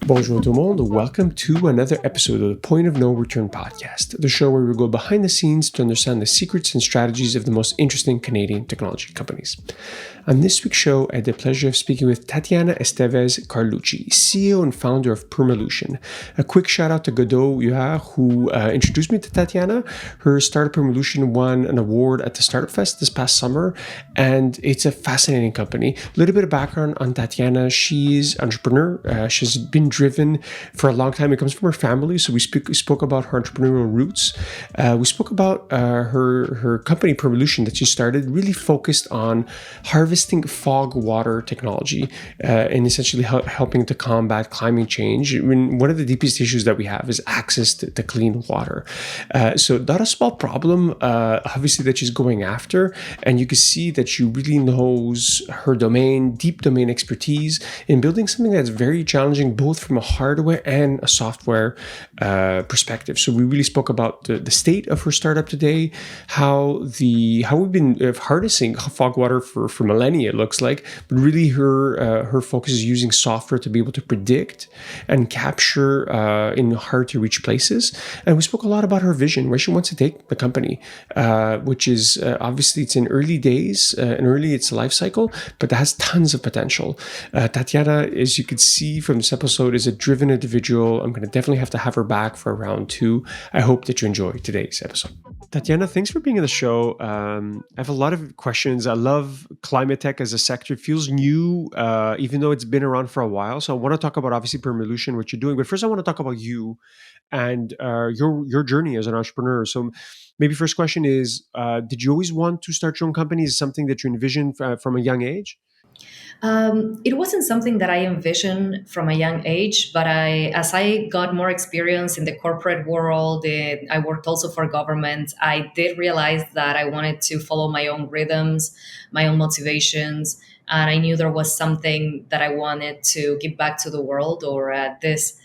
Bonjour tout le monde, welcome to another episode of the Point of No Return podcast, the show where we go behind the scenes to understand the secrets and strategies of the most interesting Canadian technology companies. On this week's show, I had the pleasure of speaking with Tatiana Estevez Carlucci, CEO and founder of Permalution. A quick shout out to Godot Yuhar, who introduced me to Tatiana. Her startup Permalution won an award at the Startup Fest this past summer, and it's a fascinating company. A little bit of background on Tatiana. She's an entrepreneur. She's been driven for a long time. It comes from her family, so we spoke about her entrepreneurial roots. We spoke about her company Permalution that she started, really focused on harvesting fog water technology and essentially helping to combat climate change. I mean, one of the deepest issues that we have is access to clean water. So not a small problem, obviously, that she's going after, and you can see that she really knows her domain, deep domain expertise in building something that's very challenging, both from a hardware and a software perspective. So we really spoke about the state of her startup today, how we've been harnessing fog water for millennia, it looks like, but really her focus is using software to be able to predict and capture in hard to reach places. And we spoke a lot about her vision, where she wants to take the company, which is obviously it's in early days and early its life cycle, but that has tons of potential. Tatiana, as you could see from this episode, is a driven individual. I'm going to definitely have to have her back for round two. I hope that you enjoy today's episode. Tatiana, thanks for being on the show. I have a lot of questions. I love climate tech as a sector. It feels new, even though it's been around for a while. So I want to talk about obviously Permalution, what you're doing. But first, I want to talk about you and your journey as an entrepreneur. So maybe first question is, did you always want to start your own company? Is it something that you envisioned from a young age? It wasn't something that I envisioned from a young age, but as I got more experience in the corporate world, I worked also for government. I did realize that I wanted to follow my own rhythms, my own motivations, and I knew there was something that I wanted to give back to the world, or this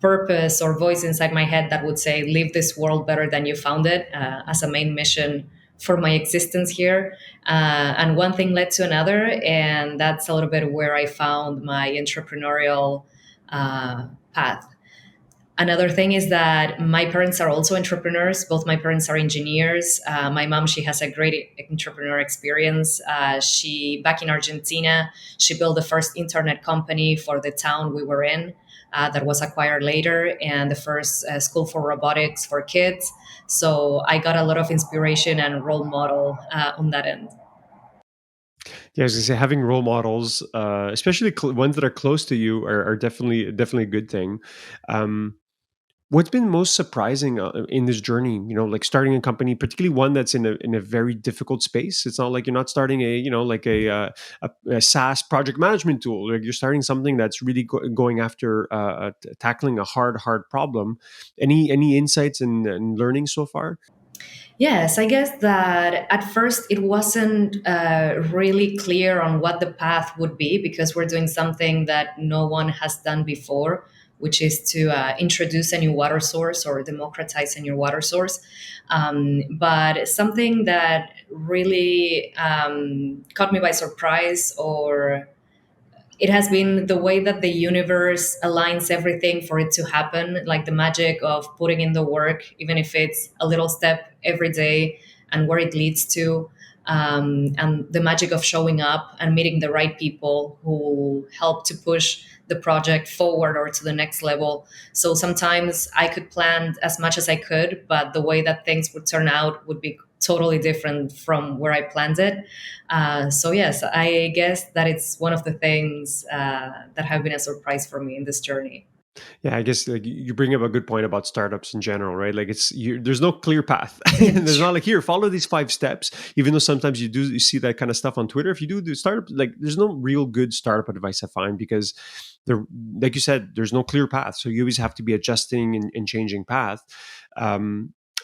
purpose or voice inside my head that would say, "Leave this world better than you found it," as a main mission for my existence here. And one thing led to another, and that's a little bit where I found my entrepreneurial path. Another thing is that my parents are also entrepreneurs. Both my parents are engineers. My mom, she has a great entrepreneur experience. She, back in Argentina, she built the first internet company for the town we were in. That was acquired later, and the first school for robotics for kids. So I got a lot of inspiration and role model on that end. Yeah, I was gonna say having role models, especially ones that are close to you, are definitely a good thing. Um, What's been most surprising in this journey? Like starting a company, particularly one that's in a very difficult space. It's not like you're not starting like a SaaS project management tool. Like you're starting something that's really going after tackling a hard problem. Any insights and learning so far? Yes, I guess that at first it wasn't really clear on what the path would be because we're doing something that no one has done before, which is to introduce a new water source or democratize a new water source. But something that really caught me by surprise, or it has been the way that the universe aligns everything for it to happen, like the magic of putting in the work, even if it's a little step every day, and where it leads to, and the magic of showing up and meeting the right people who help to push the project forward or to the next level. So sometimes I could plan as much as I could, but the way that things would turn out would be totally different from where I planned it. So yes, I guess that it's one of the things that have been a surprise for me in this journey. Yeah, I guess like you bring up a good point about startups in general, right? Like there's no clear path. There's not like here follow these 5 steps. Even though sometimes you see that kind of stuff on Twitter. If you do startup, like there's no real good startup advice I find because there, like you said, there's no clear path. So you always have to be adjusting and changing path.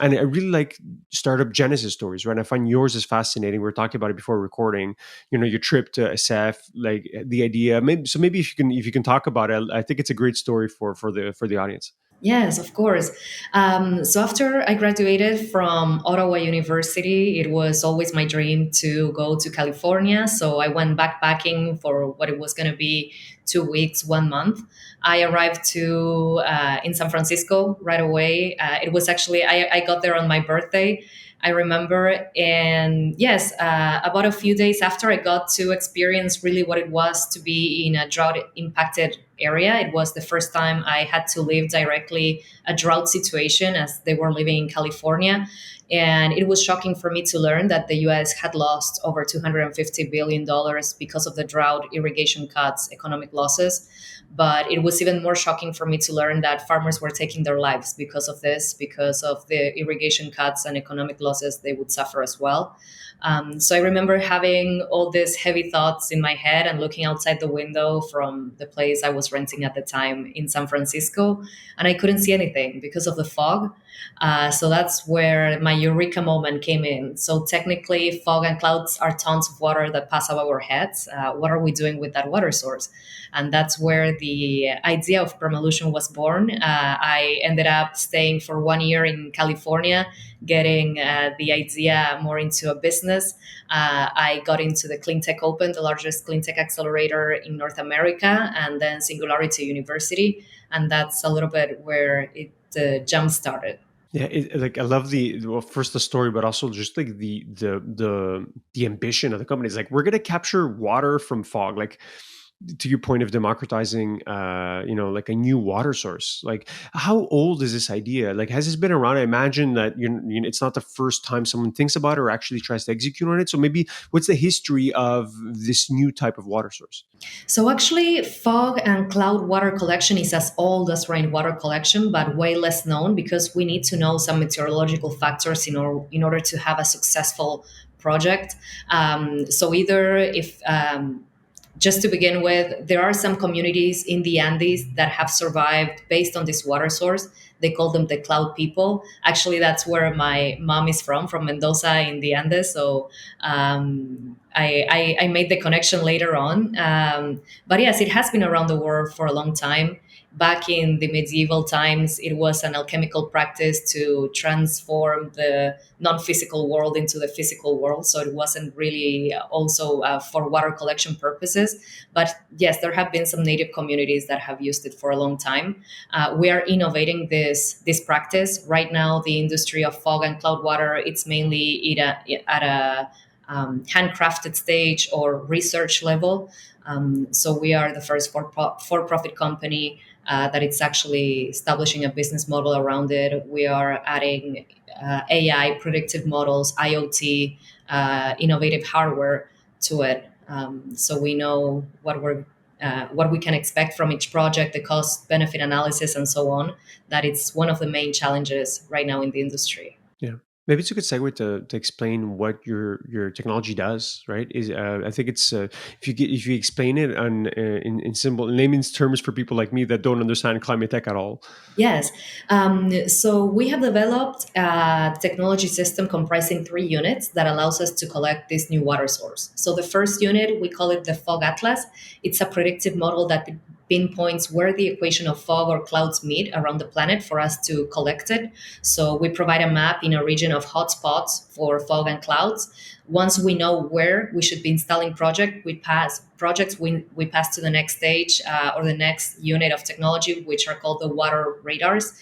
And I really like startup genesis stories, right? I find yours is fascinating. We were talking about it before recording. Your trip to SF, like the idea. Maybe if you can talk about it, I think it's a great story for the audience. Yes, of course. So after I graduated from Ottawa University, it was always my dream to go to California. So I went backpacking for what it was going to be 2 weeks, 1 month. I arrived to in San Francisco right away. It was actually I got there on my birthday. I remember, and yes, about a few days after, I got to experience really what it was to be in a drought-impacted area. It was the first time I had to live directly a drought situation as they were living in California. And it was shocking for me to learn that the US had lost over $250 billion because of the drought, irrigation cuts, economic losses. But it was even more shocking for me to learn that farmers were taking their lives because of this, because of the irrigation cuts and economic losses they would suffer as well. So I remember having all these heavy thoughts in my head and looking outside the window from the place I was renting at the time in San Francisco, and I couldn't see anything because of the fog. So that's where my eureka moment came in. So technically, fog and clouds are tons of water that pass above our heads. What are we doing with that water source? And that's where the idea of Permalution was born. I ended up staying for 1 year in California, getting the idea more into a business. I got into the Clean Tech Open, the largest clean tech accelerator in North America, and then Singularity University. And that's a little bit where it jump started. Yeah, like I love the well, first the story, but also just like the ambition of the company. It's like we're gonna capture water from fog. Like to your point of democratizing, like a new water source. Like how old is this idea? Like has this been around? I imagine that it's not the first time someone thinks about it or actually tries to execute on it. So maybe what's the history of this new type of water source? So actually, fog and cloud water collection is as old as rainwater collection, but way less known because we need to know some meteorological factors in order to have a successful project. So either if just to begin with, there are some communities in the Andes that have survived based on this water source. They call them the cloud people. Actually, that's where my mom is from Mendoza in the Andes. So I made the connection later on. But yes, it has been around the world for a long time. Back in the medieval times, it was an alchemical practice to transform the non-physical world into the physical world. So it wasn't really also for water collection purposes. But yes, there have been some native communities that have used it for a long time. We are innovating this practice right now. The industry of fog and cloud water, it's mainly at a handcrafted stage or research level. So we are the first for-profit company that it's actually establishing a business model around it. We are adding AI, predictive models, IoT, innovative hardware to it. So we know what we can expect from each project, the cost benefit analysis, and so on. That it's one of the main challenges right now in the industry. Yeah. Maybe it's a good segue to explain what your technology does, right? Is I think it's if you explain it in simple layman's terms for people like me that don't understand climate tech at all. Yes. So we have developed a technology system comprising 3 units that allows us to collect this new water source. So the first unit, we call it the Fog Atlas. It's a predictive model that pinpoints where the equation of fog or clouds meet around the planet for us to collect it. So we provide a map in a region of hotspots for fog and clouds. Once we know where we should be installing we pass to the next stage or the next unit of technology, which are called the water radars.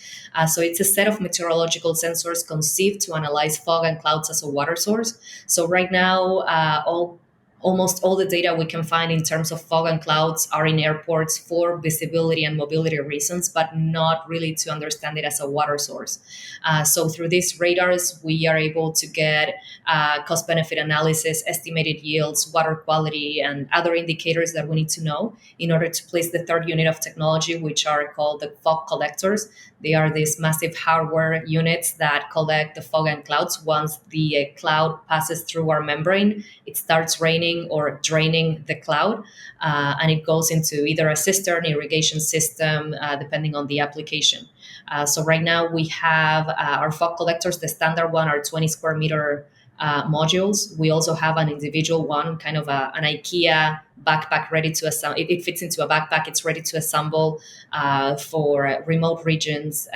So it's a set of meteorological sensors conceived to analyze fog and clouds as a water source. So right now, almost all the data we can find in terms of fog and clouds are in airports for visibility and mobility reasons, but not really to understand it as a water source. So through these radars, we are able to get cost benefit analysis, estimated yields, water quality, and other indicators that we need to know in order to place the third unit of technology, which are called the fog collectors. They are these massive hardware units that collect the fog and clouds. Once the cloud passes through our membrane, it starts raining or draining the cloud, and it goes into either a cistern, irrigation system, depending on the application. So right now we have our fog collectors. The standard one are 20 square meter modules. We also have an individual one, kind of an IKEA backpack ready to assemble. It fits into a backpack. It's ready to assemble for remote regions,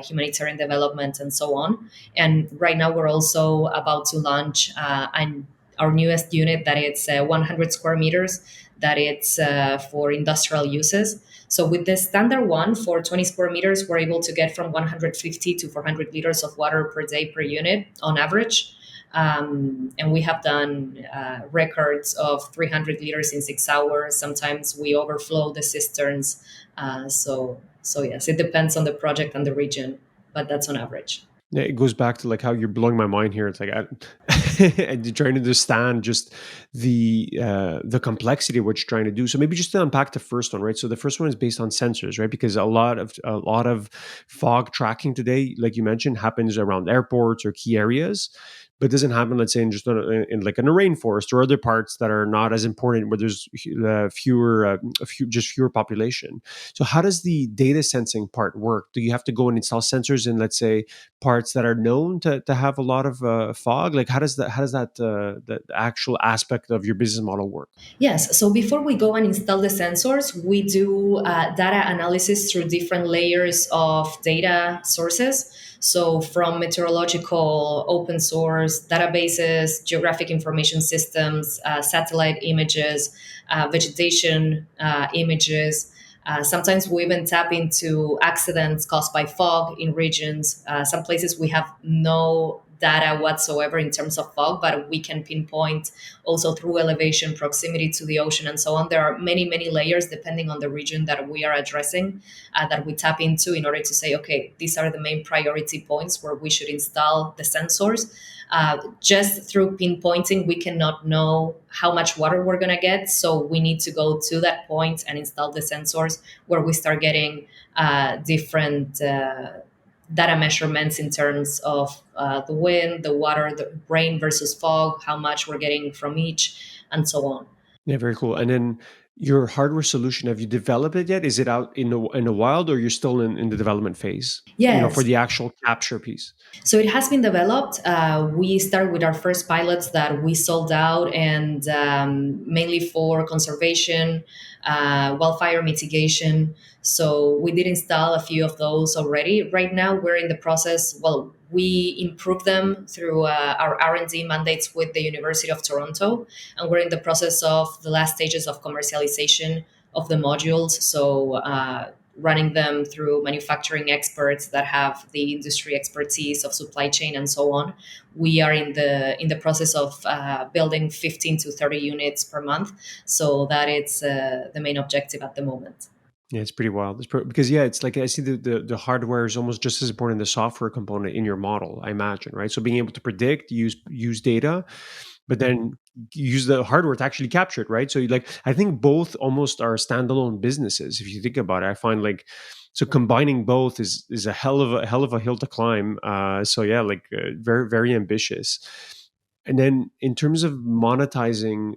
humanitarian development, and so on. And right now, we're also about to launch our newest unit that it's 100 square meters, that it's for industrial uses. So with the standard one for 20 square meters, we're able to get from 150 to 400 liters of water per day per unit on average. And we have done records of 300 liters in 6 hours. Sometimes we overflow the cisterns. So yes, it depends on the project and the region, but that's on average. Yeah, it goes back to like how you're blowing my mind here. It's like and you're trying to understand just the complexity of what you're trying to do. So maybe just to unpack the first one, right? So the first one is based on sensors, right? Because a lot of fog tracking today, like you mentioned, happens around airports or key areas, but doesn't happen, let's say, in like in a rainforest or other parts that are not as important where there's fewer population. So how does the data sensing part work? Do you have to go and install sensors in, let's say, parts that are known to have a lot of fog? Like how does that the actual aspect of your business model work? Yes. So before we go and install the sensors, we do data analysis through different layers of data sources. So from meteorological, open source databases, geographic information systems, satellite images, vegetation images. Sometimes we even tap into accidents caused by fog in regions. Some places we have no data whatsoever in terms of fog, but we can pinpoint also through elevation, proximity to the ocean, and so on. There are many, many layers depending on the region that we are addressing that we tap into in order to say, okay, these are the main priority points where we should install the sensors. Just through pinpointing, we cannot know how much water we're going to get. So we need to go to that point and install the sensors where we start getting different data measurements in terms of the wind, the water, the rain versus fog, how much we're getting from each, and so on. Yeah, very cool. And then your hardware solution, have you developed it yet? Is it out in the wild, or you're still in the development phase? For Yes. the actual capture piece. So it has been developed. We started with our first pilots that we sold out, and mainly for conservation, wildfire mitigation. So we did install a few of those already. Right now, we're in the process. Well, we improved them through our R&D mandates with the University of Toronto, and we're in the process of the last stages of commercialization of the modules. So running them through manufacturing experts that have the industry expertise of supply chain and so on. We are in the process of building 15 to 30 units per month, so that it's the main objective at the moment. Yeah, it's pretty wild. Because yeah, it's like I see the hardware is almost just as important as the software component in your model, I imagine, right? So being able to predict, use data, but then use the hardware to actually capture it, right? So I think both almost are standalone businesses if you think about it. I find like so combining both is a hell of a hill to climb. So yeah, very very ambitious. And then in terms of monetizing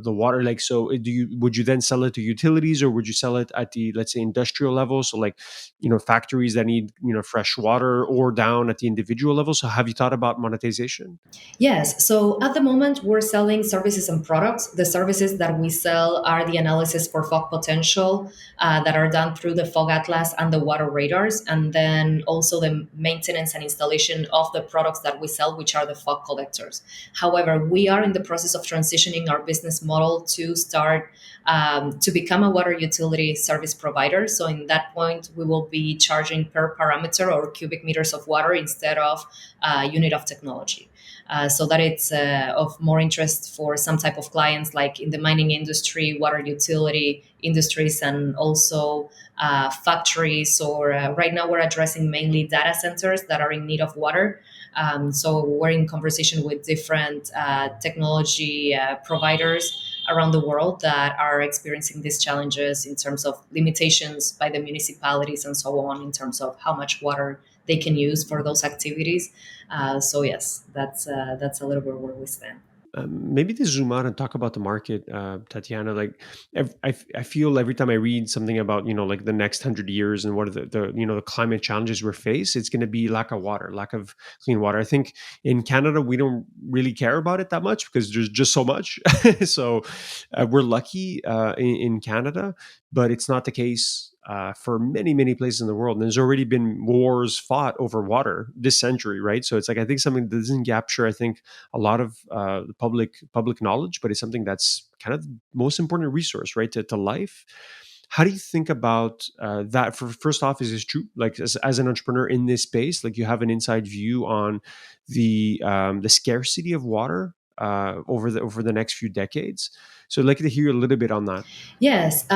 the water, like so, would you then sell it to utilities, or would you sell it at the, let's say, industrial level? So like factories that need fresh water, or down at the individual level. So have you thought about monetization? Yes. So at the moment, we're selling services and products. The services that we sell are the analysis for fog potential that are done through the fog atlas and the water radars, and then also the maintenance and installation of the products that we sell, which are the fog collectors. However, we are in the process of transitioning our business model to start to become a water utility service provider. So in that point, we will be charging per parameter or cubic meters of water instead of unit of technology. So that it's of more interest for some type of clients, like in the mining industry, water utility industries, and also factories. Or right now, we're addressing mainly data centers that are in need of water. So we're in conversation with different technology providers around the world that are experiencing these challenges in terms of limitations by the municipalities and so on, in terms of how much water they can use for those activities. So yes, that's a little bit where we stand. maybe to zoom out and talk about the market, Tatiana. Like, I feel every time I read something about like the next 100 years and what are the the climate challenges we face, it's going to be lack of water, lack of clean water. I think in Canada we don't really care about it that much because there's just so much. So we're lucky in Canada, but it's not the case for many places in the world. And there's already been wars fought over water this century, right? So it's like I think something that doesn't capture, I think, a lot of the public knowledge, but it's something that's kind of the most important resource, right, to life. How do you think about that? For first off, is this true? Like as an entrepreneur in this space, like you have an inside view on the scarcity of water over the next few decades. So I'd like to hear a little bit on that. Yes.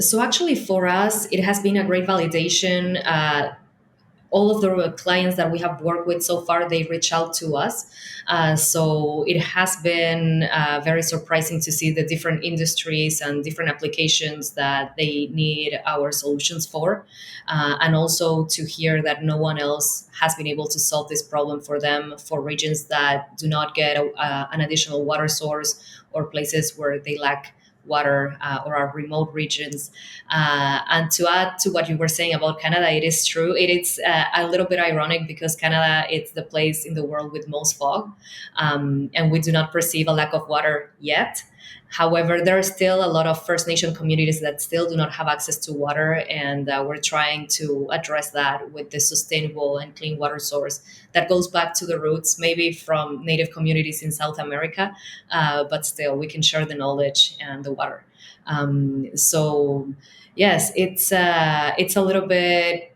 So actually, for us, it has been a great validation. All of the clients that we have worked with so far, they reach out to us. So it has been very surprising to see the different industries and different applications that they need our solutions for. And also to hear that no one else has been able to solve this problem for them for regions that do not get an additional water source or places where they lack water or our remote regions. And to add to what you were saying about Canada, it is true. It is a little bit ironic because Canada is the place in the world with most fog, and we do not perceive a lack of water yet. However, there are still a lot of First Nation communities that still do not have access to water, and we're trying to address that with the sustainable and clean water source that goes back to the roots, maybe from Native communities in South America, but still we can share the knowledge and the water. So yes, it's a little bit.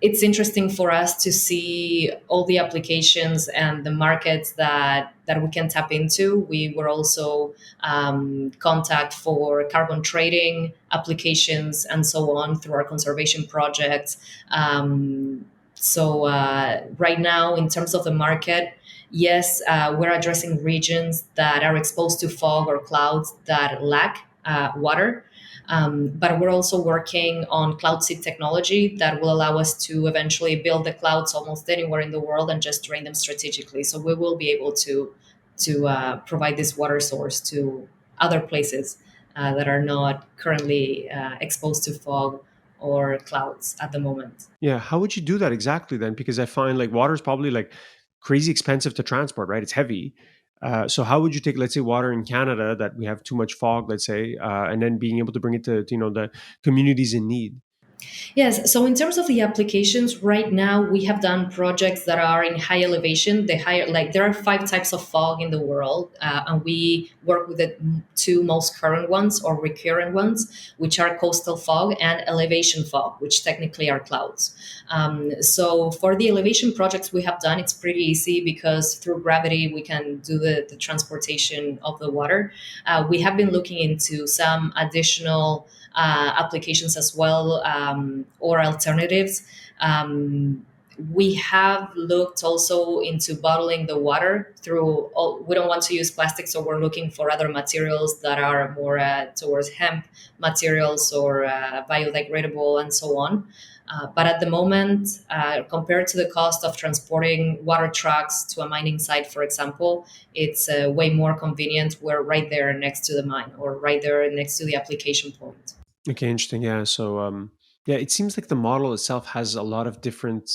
It's interesting for us to see all the applications and the markets that we can tap into. We were also contact for carbon trading applications and so on through our conservation projects. Right now, in terms of the market, yes, we're addressing regions that are exposed to fog or clouds that lack water. But we're also working on cloud seed technology that will allow us to eventually build the clouds almost anywhere in the world and just drain them strategically. So we will be able to provide this water source to other places that are not currently exposed to fog or clouds at the moment. Yeah, how would you do that exactly then? Because I find like water is probably like crazy expensive to transport, right? It's heavy. So how would you take, let's say, water in Canada that we have too much fog, let's say, and then being able to bring it to the communities in need? Yes. So in terms of the applications, right now we have done projects that are in high elevation. The higher, like there are five types of fog in the world, and we work with the two most current ones or recurrent ones, which are coastal fog and elevation fog, which technically are clouds. So for the elevation projects we have done, it's pretty easy because through gravity we can do the transportation of the water. We have been looking into some additional applications as well, or alternatives. Um, we have looked also into bottling the water through. We don't want to use plastic, so we're looking for other materials that are more towards hemp materials or biodegradable and so on. But at the moment, compared to the cost of transporting water trucks to a mining site, for example, it's way more convenient. We're right there next to the mine or right there next to the application point. Okay, interesting. Yeah. So, yeah, it seems like the model itself has a lot of different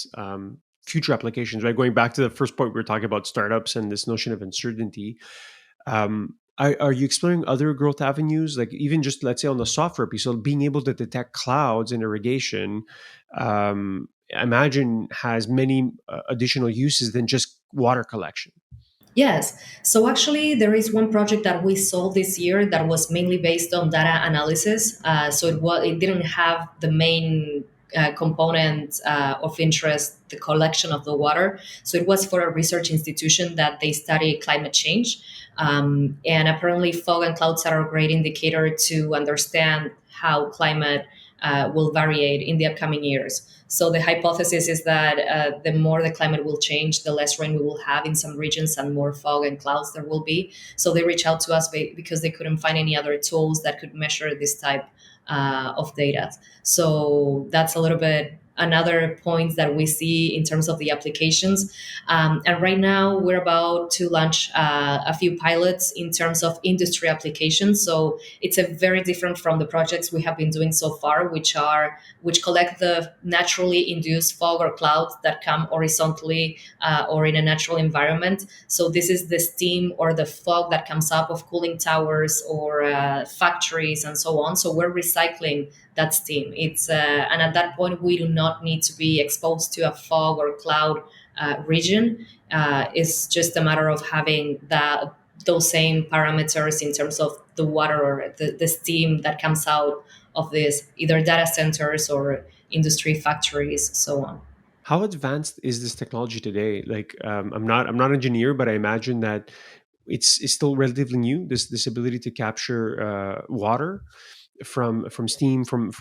future applications, right? Going back to the first point, we were talking about startups and this notion of uncertainty. Are you exploring other growth avenues, like even just let's say on the software piece, so being able to detect clouds in irrigation? I imagine has many additional uses than just water collection. Yes. So actually, there is one project that we sold this year that was mainly based on data analysis. It didn't have the main component of interest, the collection of the water. So it was for a research institution that they study climate change. And apparently, fog and clouds are a great indicator to understand how climate will variate in the upcoming years. So the hypothesis is that the more the climate will change, the less rain we will have in some regions and more fog and clouds there will be. So they reach out to us because they couldn't find any other tools that could measure this type of data. So that's a little bit another points that we see in terms of the applications. And right now, we're about to launch a few pilots in terms of industry applications. So it's a very different from the projects we have been doing so far, which collect the naturally induced fog or clouds that come horizontally or in a natural environment. So this is the steam or the fog that comes up of cooling towers or factories and so on. So we're recycling that steam. It's and at that point we do not need to be exposed to a fog or cloud region. It's just a matter of having that those same parameters in terms of the water or the steam that comes out of this either data centers or industry factories, so on. How advanced is this technology today? Like, I'm not an engineer, but I imagine that it's still relatively new. This ability to capture water from steam from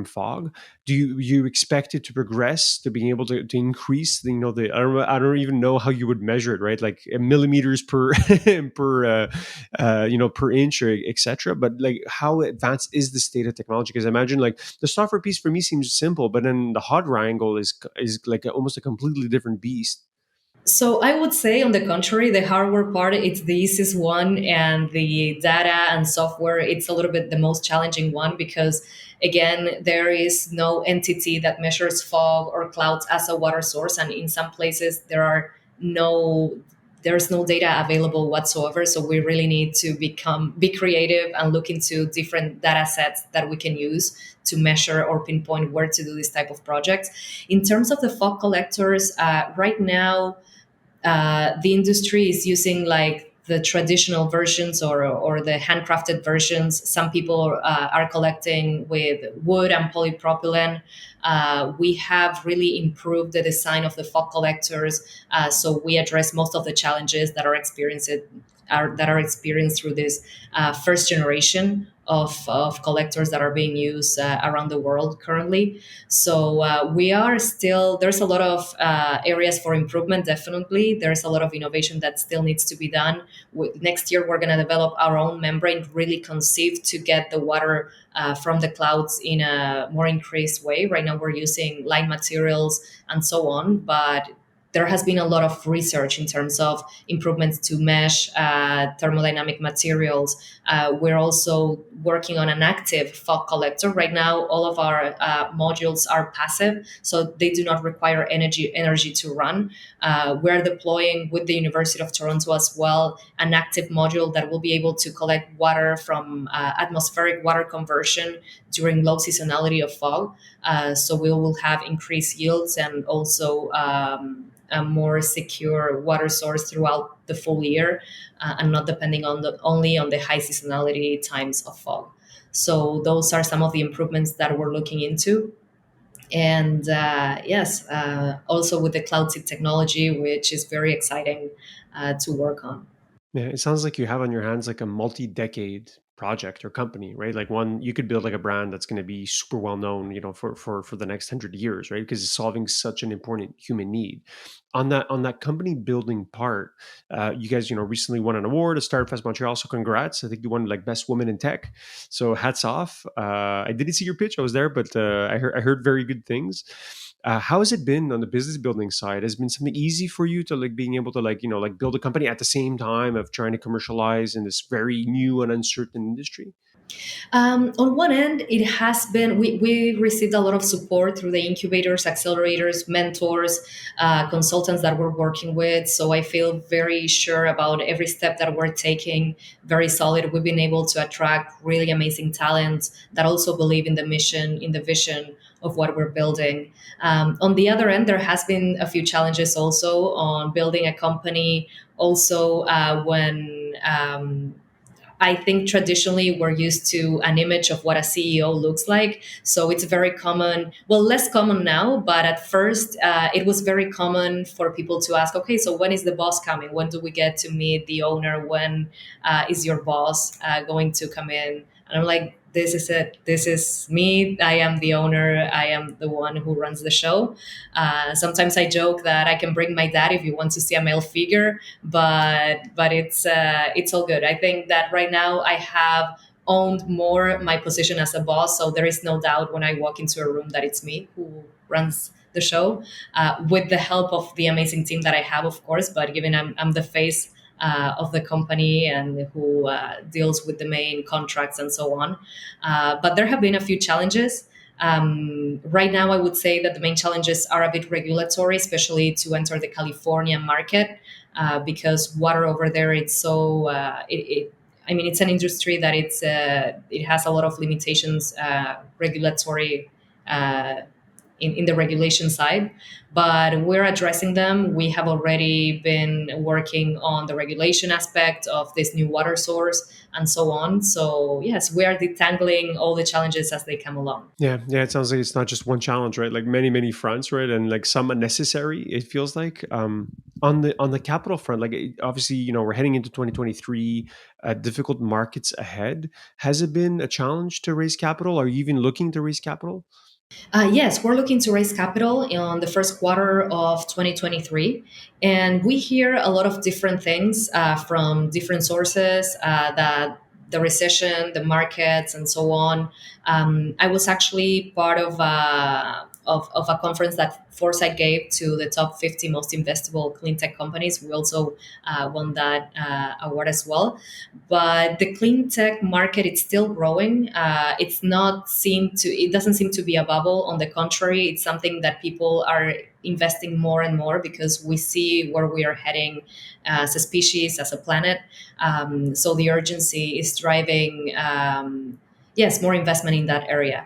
fog. Do you expect it to progress to being able to increase the, the I don't even know how you would measure it, right? Like millimeters per per per inch or etc. But like, how advanced is this data technology? Because I imagine like the software piece for me seems simple, but then the hardware angle is like almost a completely different beast. So I would say, on the contrary, the hardware part it's the easiest one, and the data and software it's a little bit the most challenging one because, again, there is no entity that measures fog or clouds as a water source, and in some places no there's no data available whatsoever. So we really need to be creative and look into different data sets that we can use to measure or pinpoint where to do this type of projects. In terms of the fog collectors, right now the industry is using like the traditional versions or the handcrafted versions. Some people are collecting with wood and polypropylene. We have really improved the design of the fog collectors, so we address most of the challenges that are experienced through this first generation of collectors that are being used around the world currently. So we are still, there's a lot of areas for improvement, definitely. There's a lot of innovation that still needs to be done. Next year, we're going to develop our own membrane, really conceived to get the water from the clouds in a more increased way. Right now, we're using line materials and so on, but there has been a lot of research in terms of improvements to mesh thermodynamic materials. We're also working on an active fog collector. Right now, all of our modules are passive, so they do not require energy to run. We're deploying with the University of Toronto as well an active module that will be able to collect water from atmospheric water conversion during low seasonality of fog. So we will have increased yields and also a more secure water source throughout the full year, and not depending on only on the high seasonality times of fog. So those are some of the improvements that we're looking into. And yes, also with the cloud seed technology, which is very exciting to work on. Yeah, it sounds like you have on your hands like a multi-decade project or company, right? Like one you could build like a brand that's going to be super well known, for the next 100 years, right? Because it's solving such an important human need. On that company building part, you guys, recently won an award at Startup Fest Montreal. So congrats! I think you won like best woman in tech. So hats off. I didn't see your pitch; I was there, but I heard very good things. How has it been on the business building side? Has it been something easy for you to like being able to like build a company at the same time of trying to commercialize in this very new and uncertain industry? On one end, it has been, we received a lot of support through the incubators, accelerators, mentors, consultants that we're working with. So I feel very sure about every step that we're taking, very solid. We've been able to attract really amazing talents that also believe in the mission, in the vision of what we're building. On the other end, there has been a few challenges also on building a company. Also, when I think traditionally we're used to an image of what a CEO looks like. So it's very common, well, less common now, but at first it was very common for people to ask, okay, so when is the boss coming? When do we get to meet the owner? When is your boss going to come in? And I'm like, this is it. This is me. I am the owner. I am the one who runs the show. Sometimes I joke that I can bring my dad if you want to see a male figure, but it's all good. I think that right now I have owned more my position as a boss. So there is no doubt when I walk into a room that it's me who runs the show, with the help of the amazing team that I have, of course. But given I'm the face of the company and who deals with the main contracts and so on. But there have been a few challenges. Right now, I would say that the main challenges are a bit regulatory, especially to enter the California market, because water over there, it's so I mean, it's an industry that it has a lot of limitations, regulatory, uh, in the regulation side, but we're addressing them. We have already been working on the regulation aspect of this new water source and so on. So yes, we are detangling all the challenges as they come along. Yeah. It sounds like it's not just one challenge, right? Like many fronts, right? And like some unnecessary. It feels like on the capital front, like obviously, we're heading into 2023, difficult markets ahead. Has it been a challenge to raise capital? Are you even looking to raise capital? Yes, we're looking to raise capital in the first quarter of 2023. And we hear a lot of different things from different sources, that the recession, the markets, and so on. I was actually part of a conference that Foresight gave to the top 50 most investable clean tech companies. We also won that award as well. But the clean tech market, it's still growing. It doesn't seem to be a bubble. On the contrary, it's something that people are investing more and more because we see where we are heading as a species, as a planet. So the urgency is driving, yes, more investment in that area.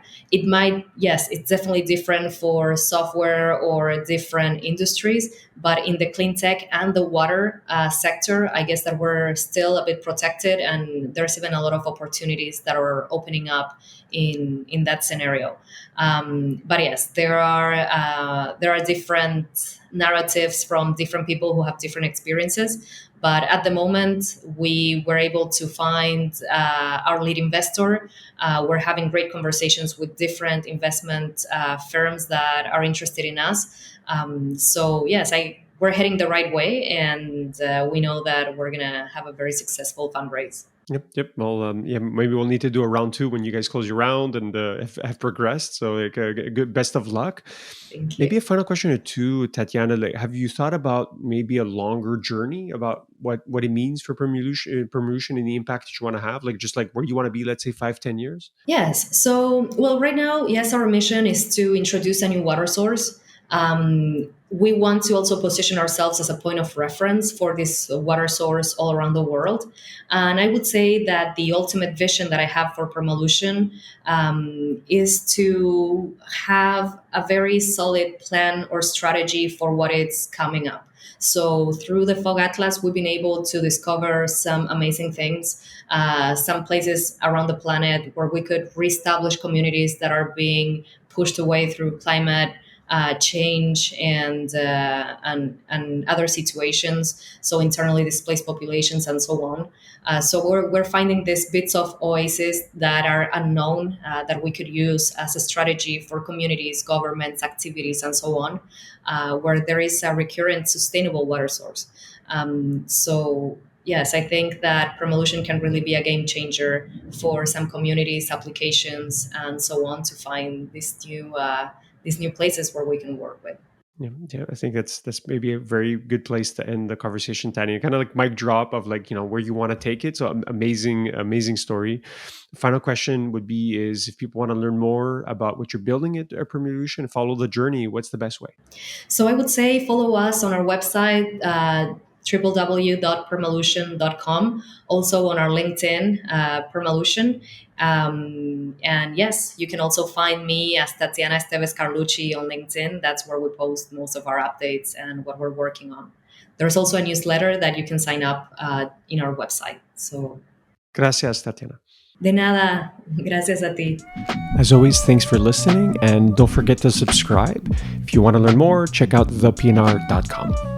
Yes, it's definitely different for software or different industries, but in the clean tech and the water sector, I guess that we're still a bit protected, and there's even a lot of opportunities that are opening up in that scenario. But yes, there are different narratives from different people who have different experiences. But at the moment, we were able to find our lead investor. We're having great conversations with different investment firms that are interested in us. So yes, we're heading the right way, and we know that we're gonna have a very successful fundraise. Yep. Well, yeah, maybe we'll need to do a round two when you guys close your round and have progressed. So, like, good best of luck. Thank you. Maybe a final question or two, Tatiana. Like, have you thought about maybe a longer journey about what it means for Permalution and the impact that you want to have? Like, just like where you want to be, let's say 5, 10 years. Yes. So, well, right now, yes, our mission is to introduce a new water source. We want to also position ourselves as a point of reference for this water source all around the world. And I would say that the ultimate vision that I have for Permalution is to have a very solid plan or strategy for what is coming up. So through the Fog Atlas, we've been able to discover some amazing things, some places around the planet where we could reestablish communities that are being pushed away through climate change and other situations. So internally displaced populations and so on. So we're finding these bits of oases that are unknown, that we could use as a strategy for communities, governments, activities, and so on, where there is a recurrent sustainable water source. So yes, I think that Permalution can really be a game changer for some communities, applications, and so on to find these new places where we can work with. Yeah, I think that's maybe a very good place to end the conversation, Tanya. Kind of like mic drop of like where you want to take it. So amazing story. Final question would be is if people want to learn more about what you're building at Permutation, follow the journey. What's the best way? So I would say follow us on our website, www.permalution.com, also on our LinkedIn, Permalution. And yes, you can also find me as Tatiana Estevez Carlucci on LinkedIn. That's where we post most of our updates and what we're working on. There's also a newsletter that you can sign up in our website. So, Gracias, Tatiana. de nada, gracias a ti. As always, thanks for listening, and don't forget to subscribe. If you want to learn more, check out thepnr.com.